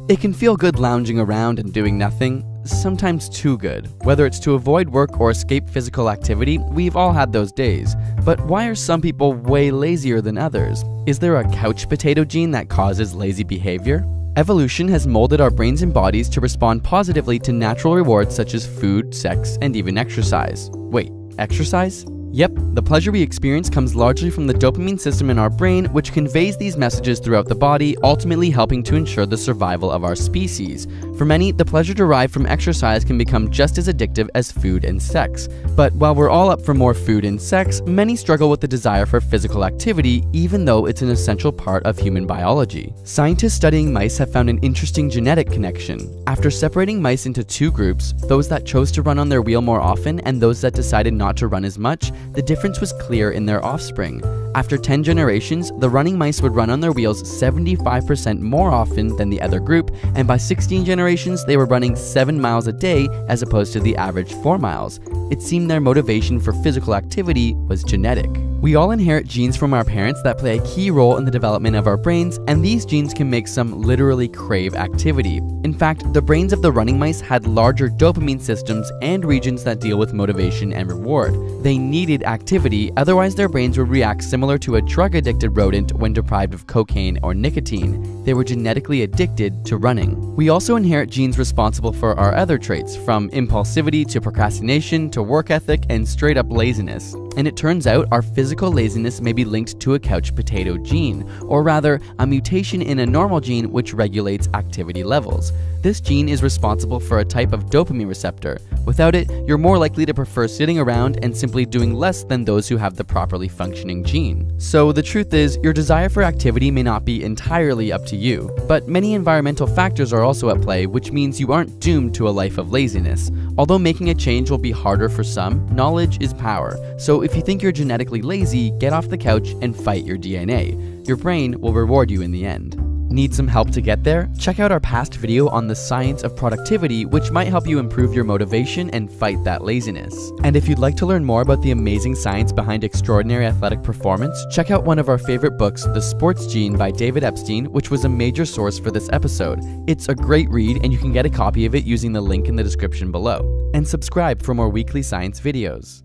It can feel good lounging around and doing nothing, sometimes too good. Whether it's to avoid work or escape physical activity, we've all had those days. But why are some people way lazier than others? Is there a couch potato gene that causes lazy behavior? Evolution has molded our brains and bodies to respond positively to natural rewards such as food, sex, and even exercise. Wait, exercise? Yep, the pleasure we experience comes largely from the dopamine system in our brain, which conveys these messages throughout the body, ultimately helping to ensure the survival of our species. For many, the pleasure derived from exercise can become just as addictive as food and sex. But while we're all up for more food and sex, many struggle with the desire for physical activity, even though it's an essential part of human biology. Scientists studying mice have found an interesting genetic connection. After separating mice into two groups, those that chose to run on their wheel more often and those that decided not to run as much, the difference was clear in their offspring. After 10 generations, the running mice would run on their wheels 75% more often than the other group, and by 16 generations, they were running 7 miles a day as opposed to the average 4 miles. It seemed their motivation for physical activity was genetic. We all inherit genes from our parents that play a key role in the development of our brains, and these genes can make some literally crave activity. In fact, the brains of the running mice had larger dopamine systems and regions that deal with motivation and reward. They needed activity, otherwise their brains would react similar to a drug-addicted rodent when deprived of cocaine or nicotine. They were genetically addicted to running. We also inherit genes responsible for our other traits, from impulsivity to procrastination to work ethic and straight-up laziness. And it turns out our physical laziness may be linked to a couch potato gene, or rather, a mutation in a normal gene which regulates activity levels. This gene is responsible for a type of dopamine receptor. Without it, you're more likely to prefer sitting around and simply doing less than those who have the properly functioning gene. So the truth is, your desire for activity may not be entirely up to you, but many environmental factors are also at play, which means you aren't doomed to a life of laziness. Although making a change will be harder for some, knowledge is power. So if you think you're genetically lazy, get off the couch and fight your DNA. Your brain will reward you in the end. Need some help to get there? Check out our past video on the science of productivity, which might help you improve your motivation and fight that laziness. And if you'd like to learn more about the amazing science behind extraordinary athletic performance, check out one of our favorite books, The Sports Gene by David Epstein, which was a major source for this episode. It's a great read, and you can get a copy of it using the link in the description below. And subscribe for more weekly science videos.